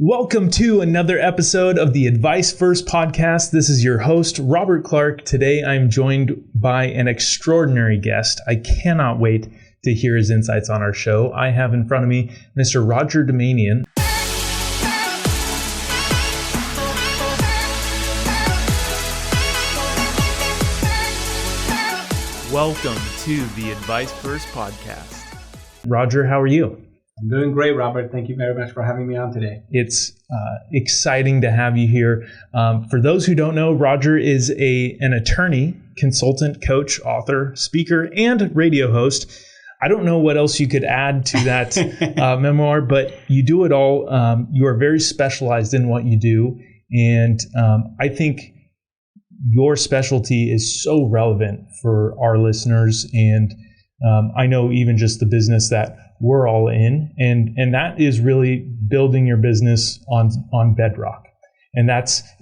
Welcome to another episode of the Advice First podcast. This is your host, Robert Clark. Today, I'm joined by an extraordinary guest. I cannot wait to hear his insights on our show. I have in front of me Mr. Roger Doumanian. Welcome to the Advice First podcast. Roger, how are you? I'm doing great, Robert. Thank you very much for having me on today. It's exciting to have you here. For those who don't know, Roger is an attorney, consultant, coach, author, speaker, and radio host. I don't know what else you could add to that memoir, but you do it all. You are very specialized in what you do. And I think your specialty is so relevant for our listeners. And I know even just the business that we're all in, and that is really building your business on bedrock. And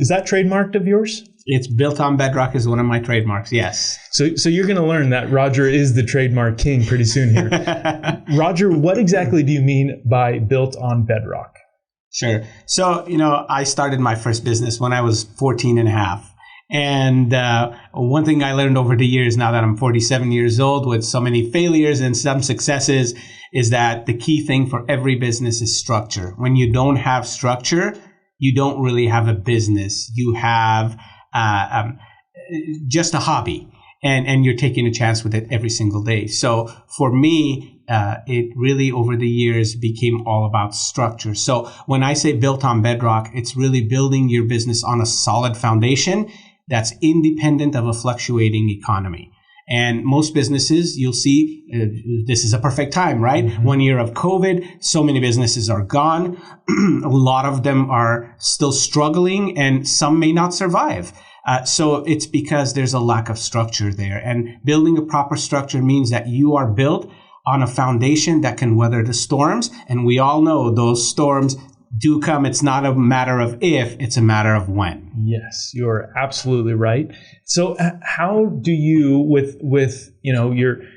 is that trademarked of yours? It's built on bedrock is one of my trademarks, yes. So you're going to learn that Roger is the trademark king pretty soon here. Roger, what exactly do you mean by built on bedrock? Sure. So, I started my first business when I was 14 and a half. And one thing I learned over the years, now that I'm 47 years old with so many failures and some successes, is that the key thing for every business is structure. When you don't have structure, you don't really have a business. You have just a hobby, and you're taking a chance with it every single day. So for me, it really over the years became all about structure. So when I say built on bedrock, it's really building your business on a solid foundation that's independent of a fluctuating economy. And most businesses, you'll see, this is a perfect time, right? Mm-hmm. 1 year of COVID, so many businesses are gone. A lot of them are still struggling, and some may not survive. So it's because there's a lack of structure there. And building a proper structure means that you are built on a foundation that can weather the storms. And we all know those storms do come. It's not a matter of if, it's a matter of when. Yes, you're absolutely right. So how do you, with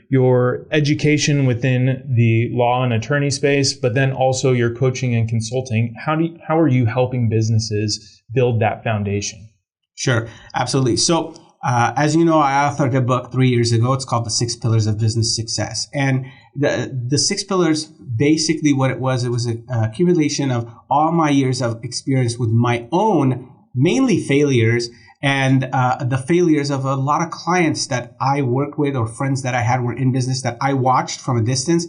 your education within the law and attorney space, but then also your coaching and consulting, how are you helping businesses build that foundation? Sure, absolutely. So as you know, I authored a book 3 years ago. It's called The 6 Pillars of Business Success. And the 6 pillars, basically what it was an accumulation of all my years of experience with my own, mainly failures, and the failures of a lot of clients that I worked with or friends that I had were in business that I watched from a distance.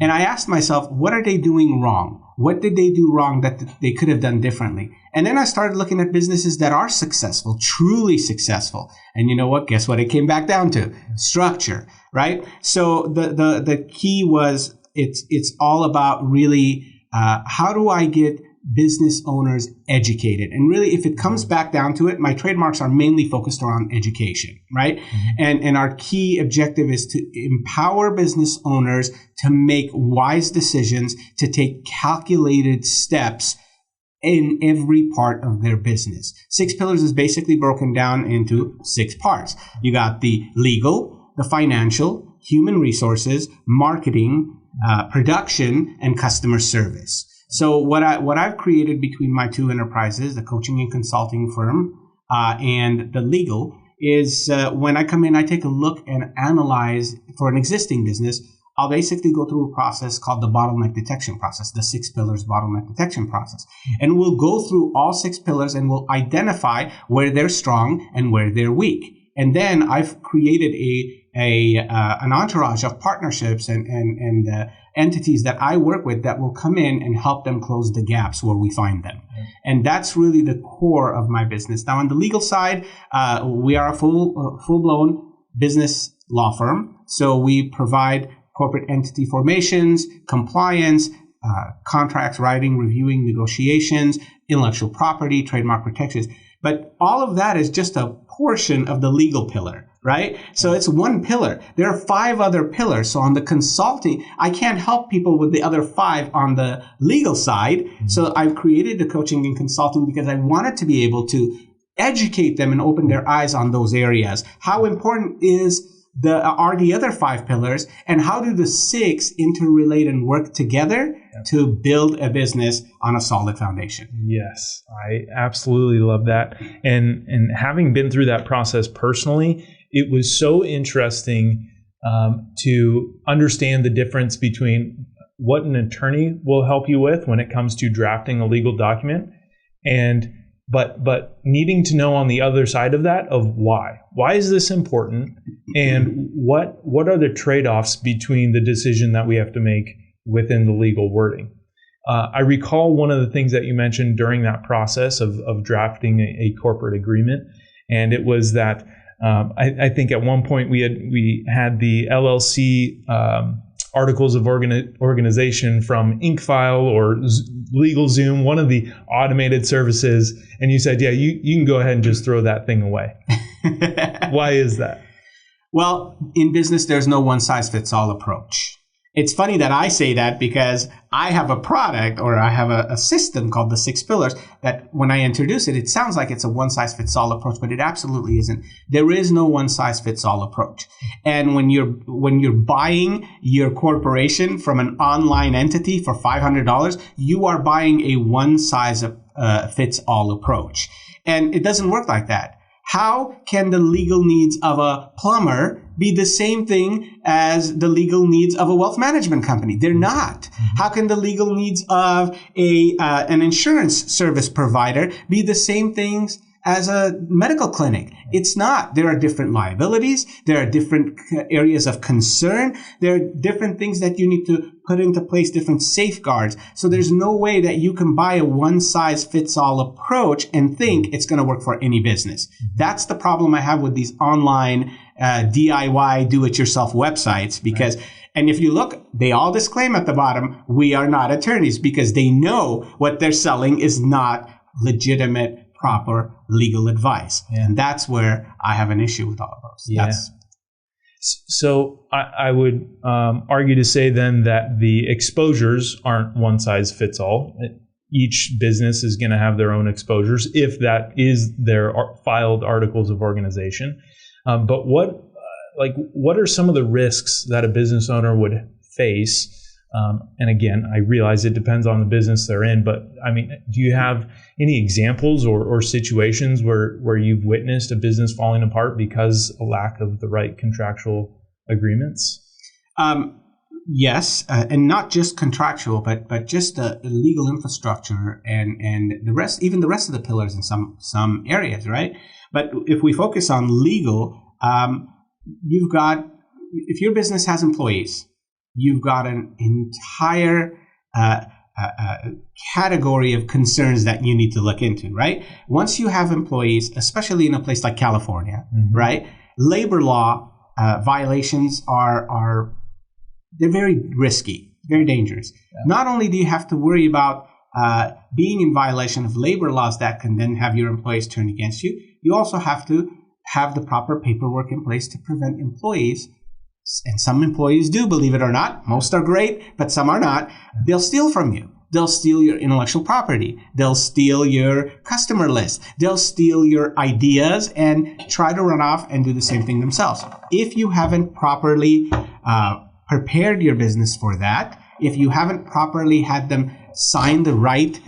And I asked myself, what are they doing wrong? What did they do wrong that they could have done differently? And then I started looking at businesses that are successful, truly successful. And you know what? Guess what it came back down to? Structure, right? So the key was it's all about really how do I get business owners educated? And really, if it comes back down to it, my trademarks are mainly focused around education, right? Mm-hmm. And our key objective is to empower business owners to make wise decisions, to take calculated steps in every part of their business. 6 pillars is basically broken down into 6 parts. You got the legal, the financial, human resources, marketing, production, and customer service. So what I've created between my 2 enterprises, the coaching and consulting firm and the legal, is when I come in, I take a look and analyze for an existing business. I'll basically go through a process called the Bottleneck Detection process, the 6 pillars Bottleneck Detection process. And we'll go through all 6 pillars and we'll identify where they're strong and where they're weak. And then I've created an entourage of partnerships and entities that I work with that will come in and help them close the gaps where we find them. And that's really the core of my business. Now, on the legal side, we are a full-blown business law firm. So we provide corporate entity formations, compliance, contracts writing, reviewing, negotiations, intellectual property, trademark protections. But all of that is just a portion of the legal pillar, right? So it's one pillar. There are 5 other pillars. So on the consulting, I can't help people with the other 5 on the legal side. Mm-hmm. So I've created the coaching and consulting because I wanted to be able to educate them and open their eyes on those areas. How important is are the other 5 pillars, and how do the 6 interrelate and work together to build a business on a solid foundation? Yes, I absolutely love that. And having been through that process personally, it was so interesting to understand the difference between what an attorney will help you with when it comes to drafting a legal document, and but needing to know on the other side of that of why is this important, and what are the trade-offs between the decision that we have to make within the legal wording. I recall one of the things that you mentioned during that process of drafting a corporate agreement, and it was that I think at one point we had the LLC articles of organization from InkFile or LegalZoom, one of the automated services, and you said, yeah, you can go ahead and just throw that thing away. Why is that? Well, in business, there's no one-size-fits-all approach. It's funny that I say that because I have a product, or I have a system called the 6 pillars that when I introduce it, it sounds like it's a one-size-fits-all approach, but it absolutely isn't. There is no one-size-fits-all approach. And when you're buying your corporation from an online entity for $500, you are buying a one-size-fits-all approach. And it doesn't work like that. How can the legal needs of a plumber be the same thing as the legal needs of a wealth management company? They're not. How can the legal needs of an insurance service provider be the same things as a medical clinic? It's not. There are different liabilities. There are different areas of concern. There are different things that you need to put into place, different safeguards. So there's no way that you can buy a one-size-fits-all approach and think it's going to work for any business. That's the problem I have with these online DIY, do-it-yourself websites, because and if you look, they all disclaim at the bottom, we are not attorneys, because they know what they're selling is not legitimate, proper legal advice. Yeah. And that's where I have an issue with all of those. Yeah. So I would argue to say then that the exposures aren't one size fits all. Each business is going to have their own exposures if that is their filed articles of organization. But what are some of the risks that a business owner would face? And again, I realize it depends on the business they're in, but I mean, do you have any examples or situations where you've witnessed a business falling apart because a lack of the right contractual agreements? Yes, and not just contractual, but just the legal infrastructure and the rest, even the rest of the pillars in some areas, right? But if we focus on legal, you've got, if your business has employees, you've got an entire category of concerns that you need to look into, right? Once you have employees, especially in a place like California, right? Labor law violations they're very risky, very dangerous. Yeah. Not only do you have to worry about being in violation of labor laws that can then have your employees turn against you, you also have to have the proper paperwork in place to prevent employees. And some employees do, believe it or not. Most are great, but some are not. They'll steal from you. They'll steal your intellectual property. They'll steal your customer list. They'll steal your ideas and try to run off and do the same thing themselves. If you haven't properly prepared your business for that, if you haven't properly had them sign the right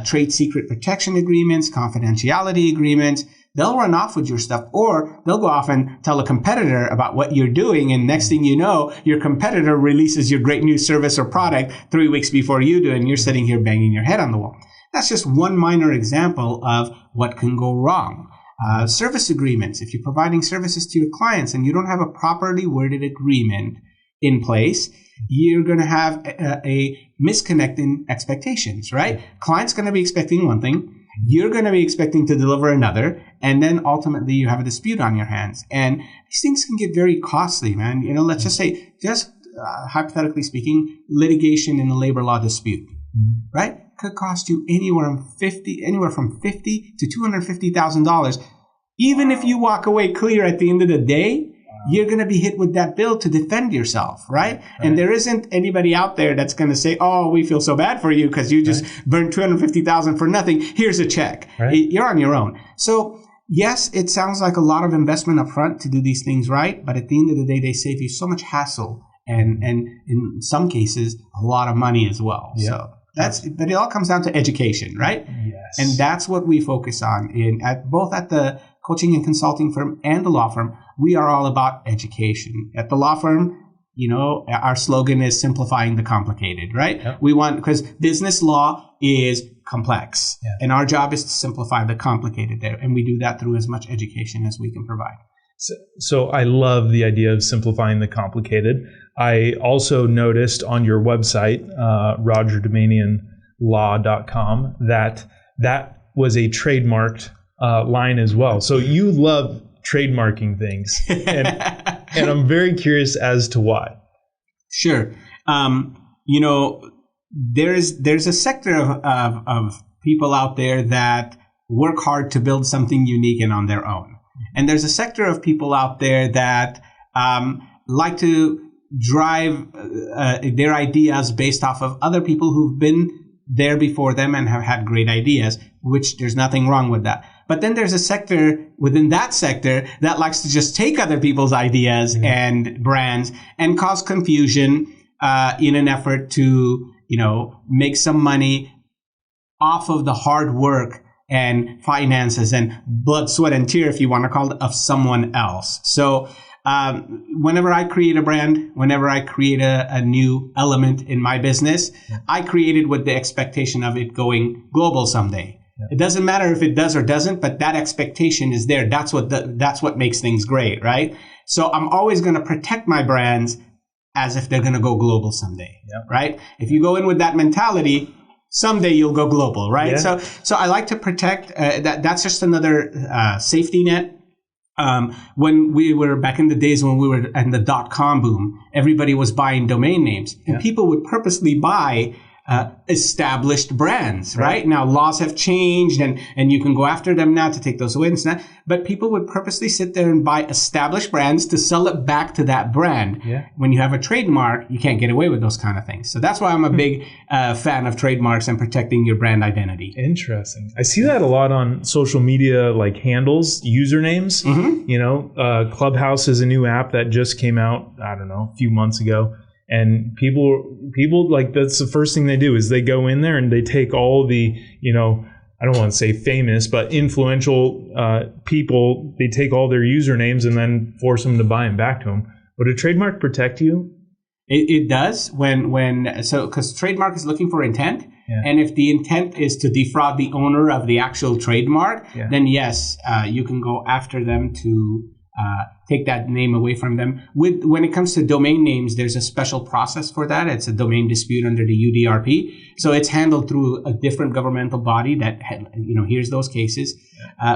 trade secret protection agreements, confidentiality agreements, they'll run off with your stuff, or they'll go off and tell a competitor about what you're doing. And next thing you know, your competitor releases your great new service or product 3 weeks before you do, and you're sitting here banging your head on the wall. That's just one minor example of what can go wrong. Service agreements. If you're providing services to your clients and you don't have a properly worded agreement in place, you're going to have a misconnect in expectations, right? Client's going to be expecting one thing. You're going to be expecting to deliver another, and then ultimately you have a dispute on your hands. And these things can get very costly, man. You know, let's just say, hypothetically speaking, litigation in a labor law dispute, right? Could cost you anywhere from $50,000 to $250,000. Even if you walk away clear at the end of the day, you're going to be hit with that bill to defend yourself, right? And there isn't anybody out there that's going to say, oh, we feel so bad for you because you just burned $250,000 for nothing. Here's a check. Right. You're on your own. So Yes, it sounds like a lot of investment up front to do these things right, but at the end of the day, they save you so much hassle and in some cases, a lot of money as well. Yeah. So but it all comes down to education, right? Yes. And that's what we focus on both at the coaching and consulting firm and the law firm. We are all about education. At the law firm, our slogan is simplifying the complicated, right? Yep. Because business law is complex, Yeah. and our job is to simplify the complicated there. And we do that through as much education as we can provide. So I love the idea of simplifying the complicated. I also noticed on your website, RogerDoumanianLaw.com, that was a trademarked line as well. So you love trademarking things, and I'm very curious as to why. Sure. There's a sector of people out there that work hard to build something unique and on their own. And there's a sector of people out there that like to drive their ideas based off of other people who've been there before them and have had great ideas, which there's nothing wrong with that. But then there's a sector within that sector that likes to just take other people's ideas and brands and cause confusion in an effort to, make some money off of the hard work and finances and blood, sweat, and tear, if you want to call it, of someone else. So whenever I create a brand, whenever I create a new element in my business, I create it with the expectation of it going global someday. Yeah. It doesn't matter if it does or doesn't, but that expectation is there. That's what makes things great, right? So I'm always going to protect my brands as if they're going to go global someday, right? If you go in with that mentality, someday you'll go global, right? Yeah. So I like to protect that. That's just another safety net. When we were back in the days when we were in the .com boom, everybody was buying domain names, and people would purposely buy established brands, right? Now laws have changed, and you can go after them now to take those away. But people would purposely sit there and buy established brands to sell it back to that brand. Yeah. When you have a trademark, you can't get away with those kind of things. So that's why I'm a big fan of trademarks and protecting your brand identity. Interesting. I see that a lot on social media, like handles, usernames. Mm-hmm. Clubhouse is a new app that just came out, I don't know, a few months ago. And people like, that's the first thing they do is they go in there and they take all the, I don't want to say famous, but influential people, they take all their usernames and then force them to buy them back to them. Would a trademark protect you? It does because trademark is looking for intent. Yeah. And if the intent is to defraud the owner of the actual trademark, then yes, you can go after them to take that name away from them. When it comes to domain names, there's a special process for that. It's a domain dispute under the UDRP. So it's handled through a different governmental body that hears those cases.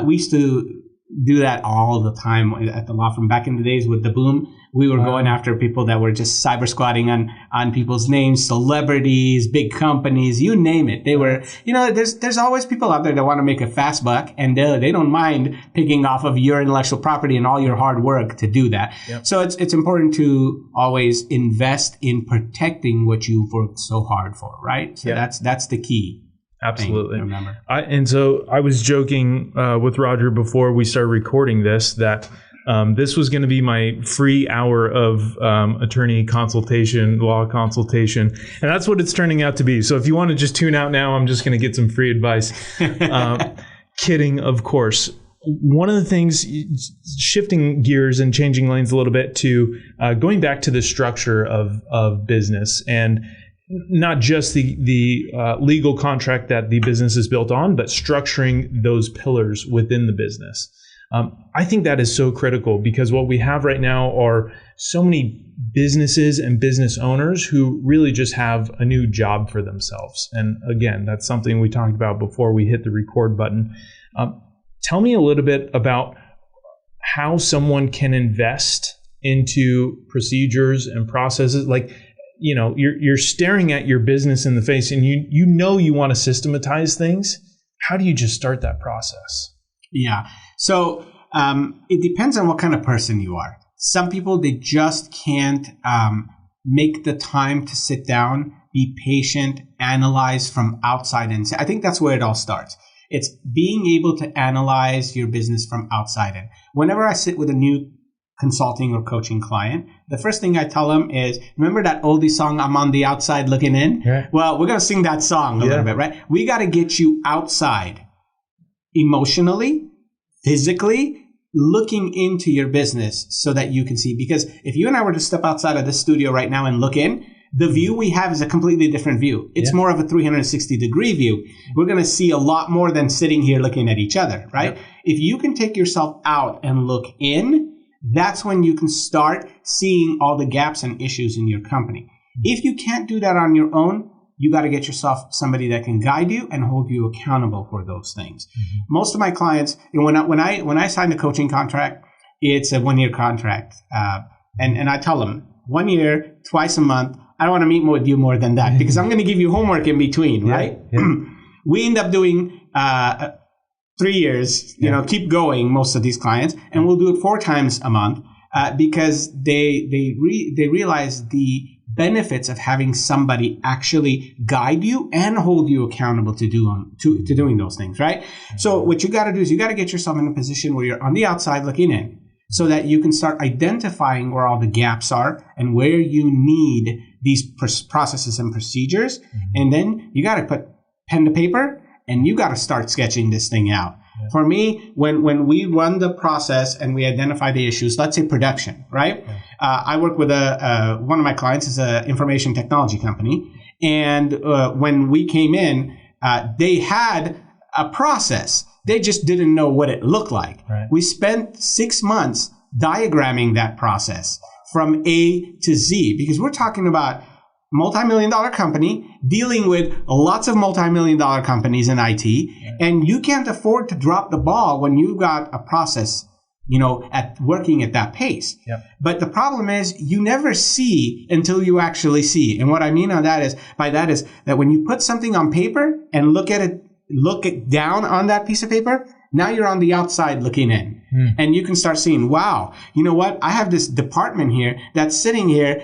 We used to do that all the time at the law firm. Back in the days with the boom, we were going after people that were just cyber squatting on people's names, celebrities, big companies, you name it. They were, there's always people out there that want to make a fast buck, and they don't mind picking off of your intellectual property and all your hard work to do that. Yep. So it's important to always invest in protecting what you've worked so hard for, right? So that's the key. Absolutely. And so I was joking with Roger before we started recording this that this was going to be my free hour of attorney consultation, law consultation. And that's what it's turning out to be. So if you want to just tune out now, I'm just going to get some free advice. Kidding, of course. One of the things, shifting gears and changing lanes a little bit to going back to the structure of business and not just the legal contract that the business is built on, but structuring those pillars within the business. I think that is so critical because what we have right now are so many businesses and business owners who really just have a new job for themselves. And again, that's something we talked about before we hit the record button. Tell me a little bit about how someone can invest into procedures and processes. Like, you're staring at your business in the face and you want to systematize things. How do you just start that process? Yeah. So it depends on what kind of person you are. Some people, they just can't make the time to sit down, be patient, analyze from outside in. I think that's where it all starts. It's being able to analyze your business from outside in. Whenever I sit with a new consulting or coaching client, the first thing I tell them is, remember that oldie song, I'm on the outside looking in? Yeah. Well, we're going to sing that song a little bit, right? We got to get you outside emotionally, physically, looking into your business so that you can see. Because if you and I were to step outside of this studio right now and look in, the view we have is a completely different view. It's more of a 360-degree view. We're going to see a lot more than sitting here looking at each other, right? Yep. If you can take yourself out and look in, that's when you can start seeing all the gaps and issues in your company. If you can't do that on your own, you got to get yourself somebody that can guide you and hold you accountable for those things. Mm-hmm. Most of my clients, when I sign a coaching contract, it's a 1-year contract. And I tell them 1 year, twice a month, I don't want to meet with you more than that because I'm going to give you homework in between, right? Yeah. We end up doing 3 years, keep going, most of these clients, and we'll do it 4 times a month because they realize the benefits of having somebody actually guide you and hold you accountable to doing those things, right? So what you got to do is you got to get yourself in a position where you're on the outside looking in so that you can start identifying where all the gaps are and where you need these processes and procedures. And then you got to put pen to paper and you got to start sketching this thing out. Yeah. For me, when we run the process and we identify the issues, let's say production, right? Yeah. I work with one of my clients is an information technology company. And when we came in, they had a process. They just didn't know what it looked like. Right. We spent 6 months diagramming that process from A to Z because we're talking about multi-million-dollar company dealing with lots of multi-million-dollar companies in IT, and you can't afford to drop the ball when you've got a process, at working at that pace. Yep. But the problem is you never see until you actually see. And what I mean by that is that when you put something on paper and look it down on that piece of paper, now you're on the outside looking in. And you can start seeing, wow, you know what? I have this department here that's sitting here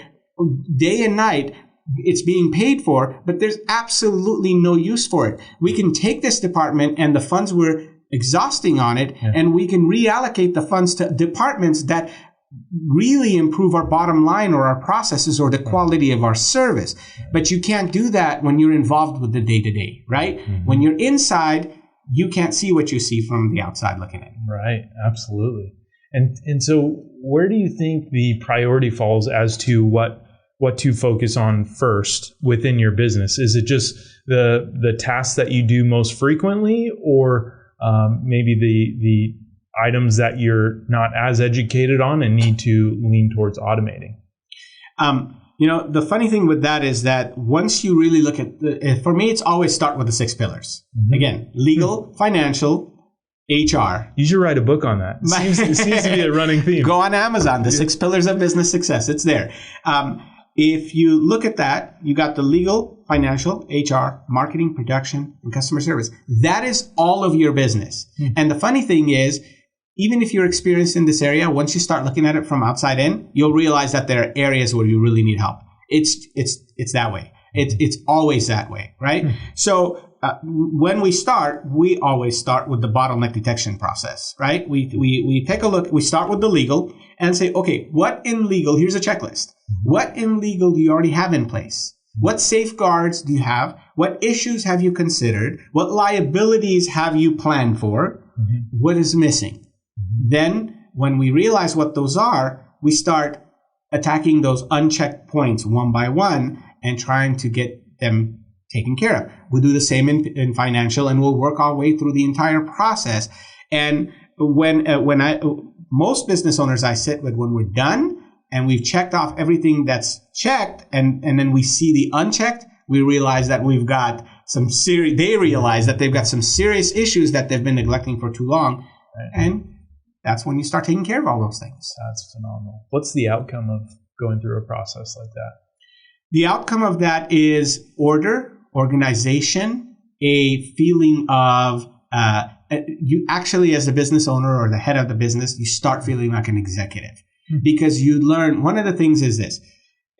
day and night. It's being paid for, but there's absolutely no use for it. We can take this department and the funds we're exhausting on it, and we can reallocate the funds to departments that really improve our bottom line or our processes or the quality of our service. But you can't do that when you're involved with the day-to-day, right? Mm-hmm. When you're inside, you can't see what you see from the outside looking in. Right, absolutely. And so where do you think the priority falls as to what to focus on first within your business? Is it just the tasks that you do most frequently, or maybe the items that you're not as educated on and need to lean towards automating? The funny thing with that is that once you really look at, for me, it's always start with the 6 pillars. Mm-hmm. Again, legal, financial, HR. You should write a book on that. It seems to be a running theme. Go on Amazon, the 6 pillars of business success. It's there. If you look at that, you got the legal, financial, HR, marketing, production, and customer service. That is all of your business. Mm-hmm. And the funny thing is, even if you're experienced in this area, once you start looking at it from outside in, you'll realize that there are areas where you really need help. It's that way. It's always that way, right? Mm-hmm. So when we always start with the bottleneck detection process, right? We take a look. We start with the legal and say, okay, what in legal? Here's a checklist. What in legal do you already have in place? What safeguards do you have? What issues have you considered? What liabilities have you planned for? Mm-hmm. What is missing? Then when we realize what those are, we start attacking those unchecked points one by one and trying to get them taken care of. We'll do the same in financial, and we'll work our way through the entire process. And most business owners I sit with, when we're done and we've checked off everything that's checked, and then we see the unchecked, we realize that we've got they realize that they've got some serious issues that they've been neglecting for too long. Right. And that's when you start taking care of all those things. That's phenomenal. What's the outcome of going through a process like that? The outcome of that is order, organization, a feeling of you actually, as a business owner or the head of the business, you start feeling like an executive. Mm-hmm. Because you learn, one of the things is this,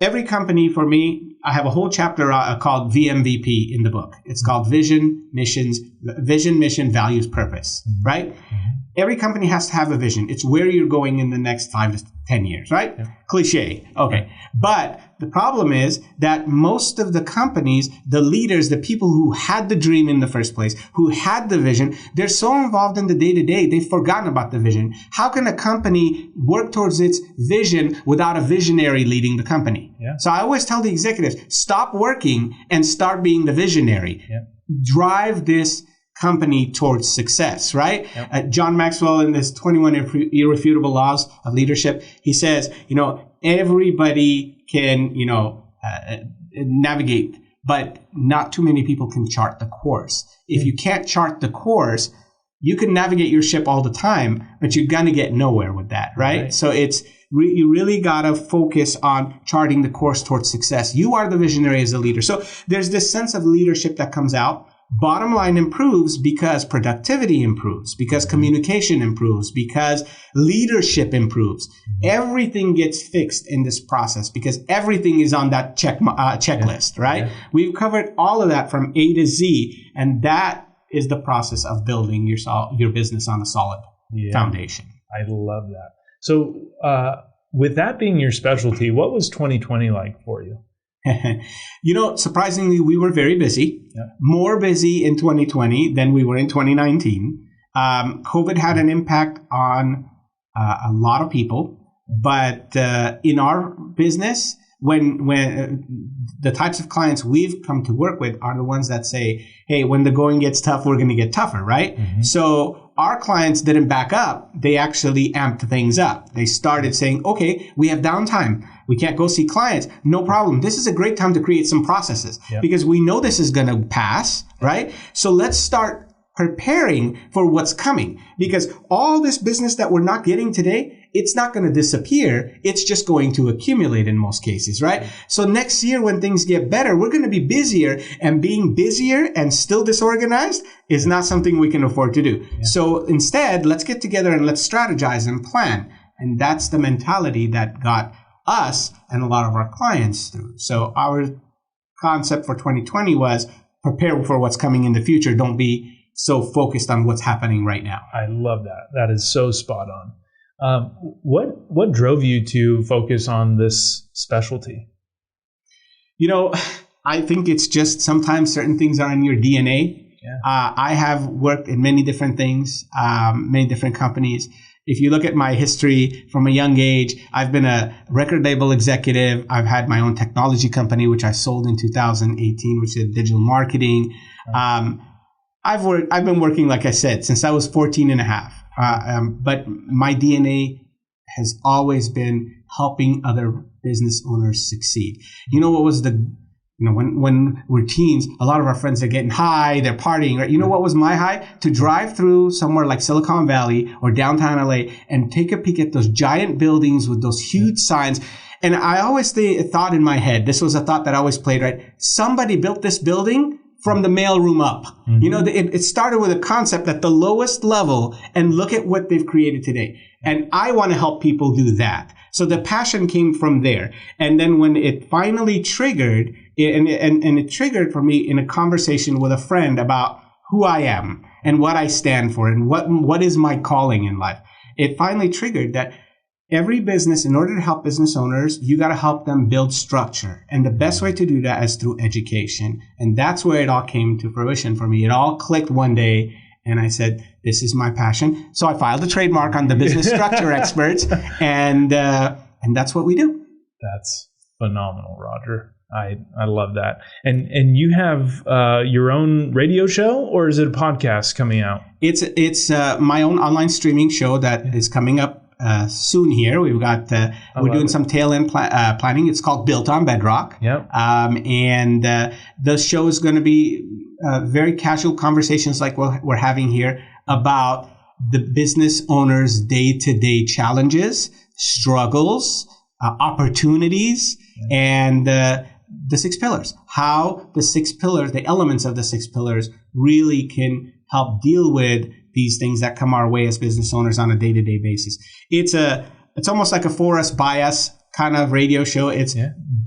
every company for me, I have a whole chapter called VMVP in the book. It's called Vision, Mission, Values, Purpose, right? Every company has to have a vision. It's where you're going in the next 5 to 10 years, right? Yeah. Cliche. Okay. But the problem is that most of the companies, the leaders, the people who had the dream in the first place, who had the vision, they're so involved in the day-to-day, they've forgotten about the vision. How can a company work towards its vision without a visionary leading the company? Yeah. So I always tell the executives, stop working and start being the visionary. Yeah. Drive this company towards success, right? Yep. John Maxwell, in this 21 Irrefutable Laws of Leadership, he says, everybody can, navigate, but not too many people can chart the course. If you can't chart the course, you can navigate your ship all the time, but you're going to get nowhere with that, right? So you really got to focus on charting the course towards success. You are the visionary as a leader. So there's this sense of leadership that comes out. Bottom line improves because productivity improves, because communication improves, because leadership improves. Everything gets fixed in this process because everything is on that checklist, right? Yeah. We've covered all of that from A to Z, and that is the process of building your business on a solid foundation. I love that. So with that being your specialty, what was 2020 like for you? Surprisingly, we were very busy, more busy in 2020 than we were in 2019. COVID had an impact on a lot of people, but in our business, when the types of clients we've come to work with are the ones that say, hey, when the going gets tough, we're going to get tougher, right? Mm-hmm. So our clients didn't back up. They actually amped things up. They started saying, okay, we have downtime. We can't go see clients. No problem. This is a great time to create some processes because we know this is going to pass, right? So let's start preparing for what's coming, because all this business that we're not getting today, it's not going to disappear. It's just going to accumulate in most cases, right? So next year when things get better, we're going to be busier, and being busier and still disorganized is not something we can afford to do. Yeah. So instead, let's get together and let's strategize and plan. And that's the mentality that got us and a lot of our clients through. So our concept for 2020 was prepare for what's coming in the future. Don't be so focused on what's happening right now. I love that. That is so spot on. What drove you to focus on this specialty? I think it's just sometimes certain things are in your DNA. Yeah. I have worked in many different things, many different companies. If you look at my history from a young age, I've been a record label executive. I've had my own technology company, which I sold in 2018, which is digital marketing. I've been working, like I said, since I was 14 and a half. But my DNA has always been helping other business owners succeed. What was when we're teens, a lot of our friends are getting high, they're partying, right? You know what was my high? To drive through somewhere like Silicon Valley or downtown LA and take a peek at those giant buildings with those huge signs. And I always thought in my head, this was a thought that I always played, right? Somebody built this building from the mailroom up. Mm-hmm. It started with a concept at the lowest level, and look at what they've created today. And I want to help people do that. So the passion came from there. And then when it finally triggered, and it triggered for me in a conversation with a friend about who I am and what I stand for and what is my calling in life. It finally triggered that every business, in order to help business owners, you got to help them build structure. And the best way to do that is through education. And that's where it all came to fruition for me. It all clicked one day. And I said, this is my passion. So I filed a trademark on the business structure experts. And that's what we do. That's phenomenal, Roger. I love that. And you have your own radio show, or is it a podcast coming out? It's my own online streaming show that is coming up soon here. We've got we're doing some tail end planning. It's called Built on Bedrock. Yep. And the show is going to be very casual conversations like we're having here about the business owner's day-to-day challenges, struggles, opportunities, and the 6 pillars. How the 6 pillars, the elements of the 6 pillars, really can help deal with these things that come our way as business owners on a day-to-day basis. It's almost like a for us, by us kind of radio show. It's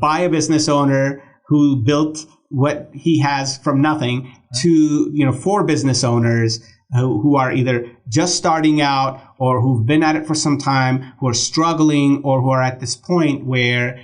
by a business owner who built what he has from nothing to, for business owners who are either just starting out or who've been at it for some time, who are struggling, or who are at this point where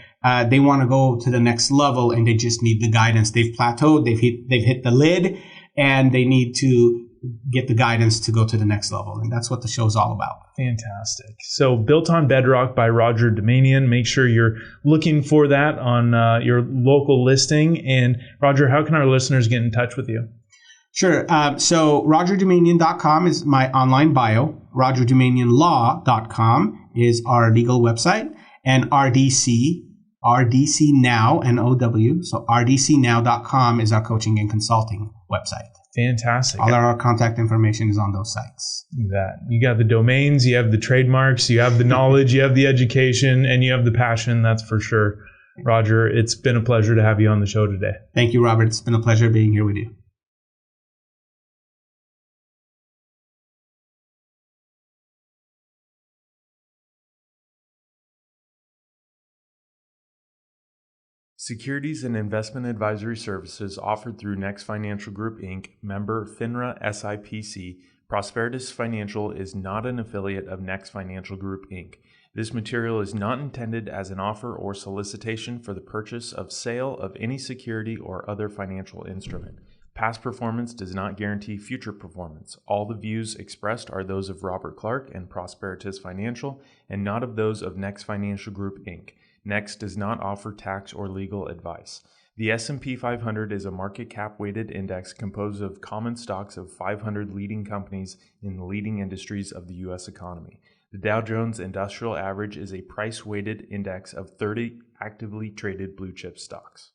they want to go to the next level and they just need the guidance. They've plateaued, they've hit the lid, and they need to get the guidance to go to the next level. And that's what the show's all about. Fantastic. So Built on Bedrock by Roger Doumanian. Make sure you're looking for that on your local listing. And Roger, how can our listeners get in touch with you? Sure. So RogerDoumanian.com is my online bio. RogerDoumanianLaw.com is our legal website. And RDC Now, NOW. So RDCNow.com is our coaching and consulting website. Fantastic. All our contact information is on those sites. You got the domains, you have the trademarks, you have the knowledge, you have the education, and you have the passion. That's for sure. Roger, it's been a pleasure to have you on the show today. Thank you, Robert. It's been a pleasure being here with you. Securities and investment advisory services offered through Next Financial Group, Inc., member FINRA SIPC. Prosperitas Financial is not an affiliate of Next Financial Group, Inc. This material is not intended as an offer or solicitation for the purchase of sale of any security or other financial instrument. Past performance does not guarantee future performance. All the views expressed are those of Robert Clark and Prosperitas Financial and not of those of Next Financial Group, Inc. Next does not offer tax or legal advice. The S&P 500 is a market cap weighted index composed of common stocks of 500 leading companies in the leading industries of the U.S. economy. The Dow Jones Industrial Average is a price weighted index of 30 actively traded blue chip stocks.